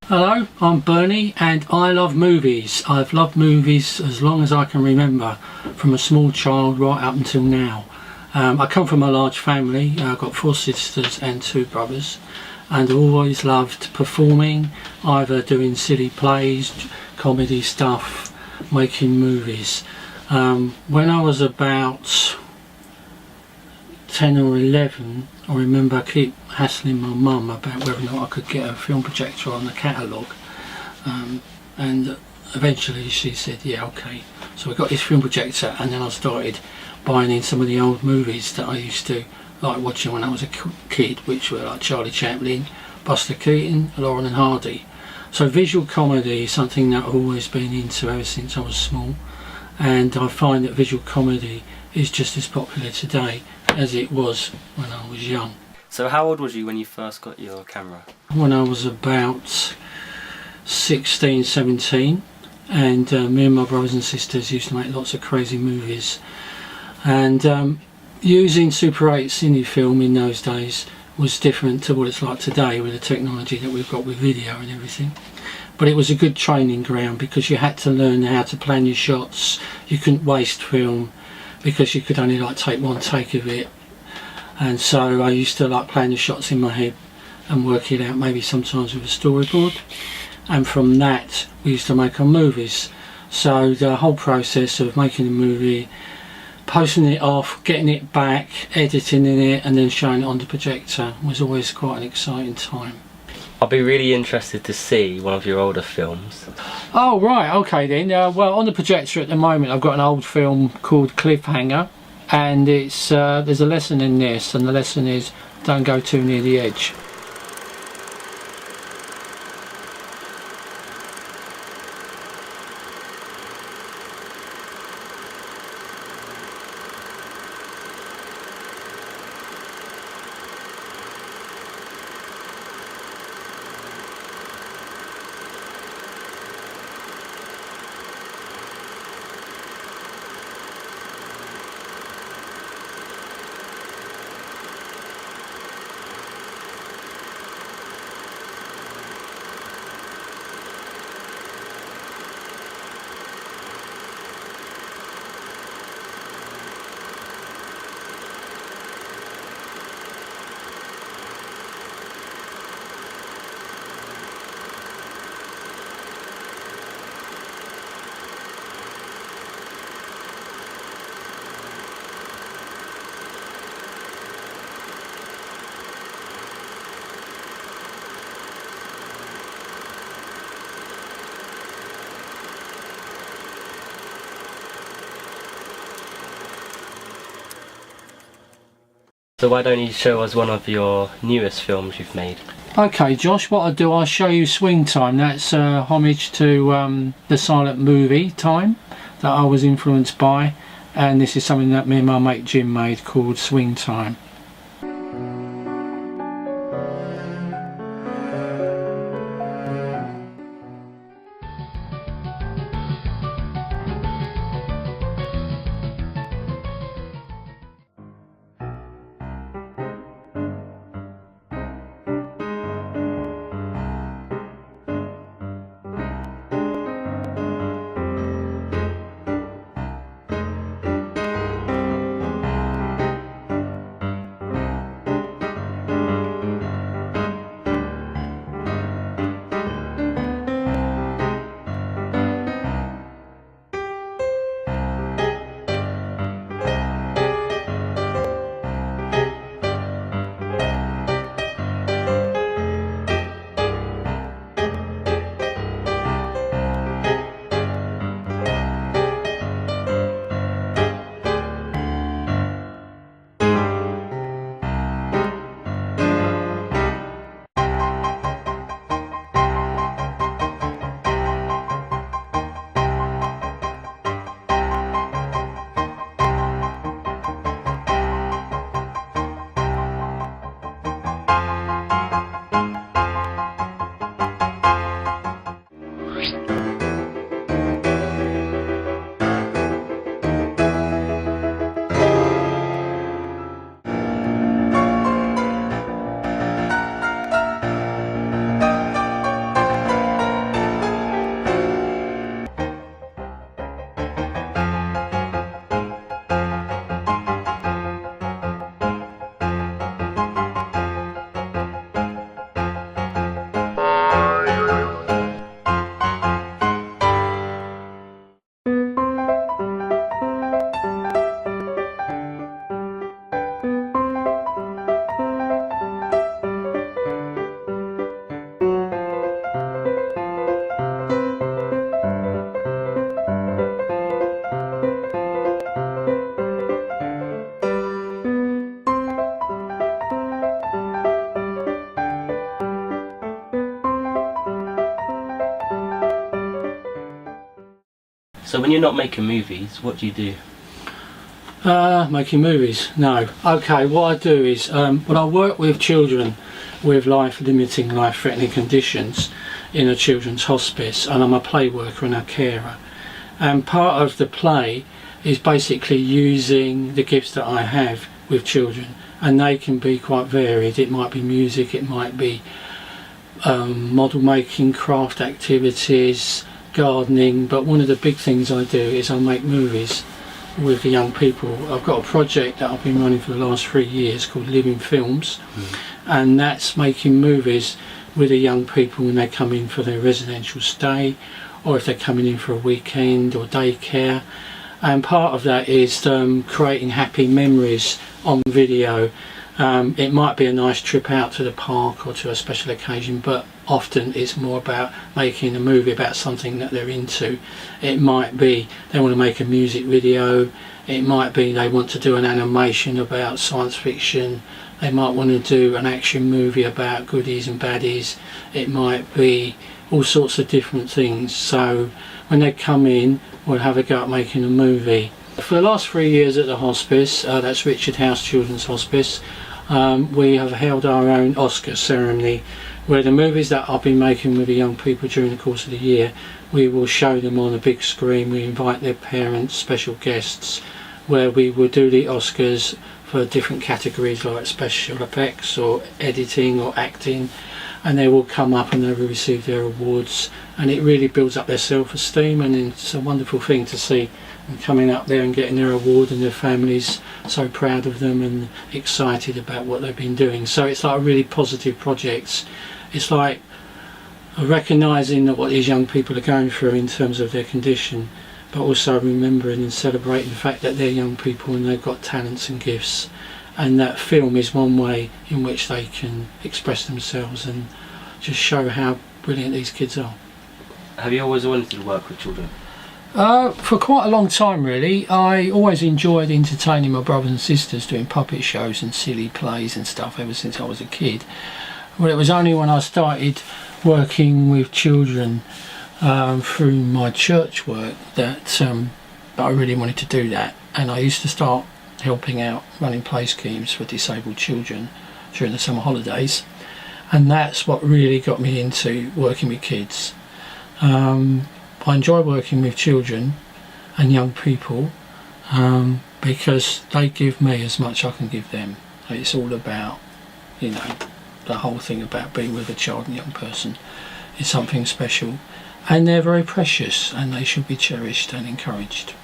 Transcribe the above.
Hello, I'm Bernie and I love movies. I've loved movies as long as I can remember, from a small child right up until now. I come from a large family. I've got 4 sisters and 2 brothers, and I've always loved performing, either doing silly plays, comedy stuff, making movies. When I was about 10 or 11, I remember I keep hassling my mum about whether or not I could get a film projector on the catalogue, and eventually she said yeah, okay. So I got this film projector, and then I started buying in some of the old movies that I used to like watching when I was a kid, which were like Charlie Chaplin, Buster Keaton, Laurel and Hardy. So visual comedy is something that I've always been into ever since I was small, and I find that visual comedy is just as popular today as it was when I was young. So how old was you when you first got your camera? When I was about 16, 17, and me and my brothers and sisters used to make lots of crazy movies, and using Super 8 cine film in those days was different to what it's like today with the technology that we've got with video and everything. But it was a good training ground because you had to learn how to plan your shots. You couldn't waste film because you could only like take one take of it, and so I used to like plan the shots in my head and work it out, maybe sometimes with a storyboard, and from that we used to make our movies. So the whole process of making a movie, posting it off, getting it back, editing in it, and then showing it on the projector was always quite an exciting time. I'll be really interested to see one of your older films. Oh right, okay then. Well, on the projector at the moment I've got an old film called Cliffhanger, and it's there's a lesson in this, and the lesson is don't go too near the edge. So why don't you show us one of your newest films you've made? Okay Josh, what I'll do, I'll show you Swing Time. That's homage to the silent movie Time that I was influenced by, and this is something that me and my mate Jim made called Swing Time. So when you're not making movies, what do you do? Making movies? No. Okay, what I do is, when I work with children with life-limiting, life-threatening conditions in a children's hospice, and I'm a play worker and a carer, and part of the play is basically using the gifts that I have with children, and they can be quite varied. It might be music, it might be model making, craft activities, gardening, but one of the big things I do is I make movies with the young people. I've got a project that I've been running for the last 3 years called Living Films, and that's making movies with the young people when they come in for their residential stay, or if they're coming in for a weekend or daycare. And part of that is creating happy memories on video. It might be a nice trip out to the park or to a special occasion, but often it's more about making a movie about something that they're into. It might be they want to make a music video, it might be they want to do an animation about science fiction, they might want to do an action movie about goodies and baddies, it might be all sorts of different things. So when they come in, we'll have a go at making a movie. For the last 3 years at the hospice, that's Richard House Children's Hospice, we have held our own Oscar ceremony where the movies that I've been making with the young people during the course of the year, we will show them on a big screen. We invite their parents, special guests, where we will do the Oscars for different categories like special effects or editing or acting, and they will come up and they will receive their awards, and it really builds up their self-esteem, and it's a wonderful thing to see them coming up there and getting their award and their families so proud of them and excited about what they've been doing. So it's like a really positive project. It's like recognising what these young people are going through in terms of their condition, but also remembering and celebrating the fact that they're young people and they've got talents and gifts, and that film is one way in which they can express themselves and just show how brilliant these kids are. Have you always wanted to work with children? For quite a long time really. I always enjoyed entertaining my brothers and sisters, doing puppet shows and silly plays and stuff ever since I was a kid. Well, it was only when I started working with children through my church work that I really wanted to do that, and I used to start helping out running play schemes for disabled children during the summer holidays, and that's what really got me into working with kids. I enjoy working with children and young people because they give me as much as I can give them. It's all about, you know, the whole thing about being with a child and young person is something special, and they're very precious and they should be cherished and encouraged.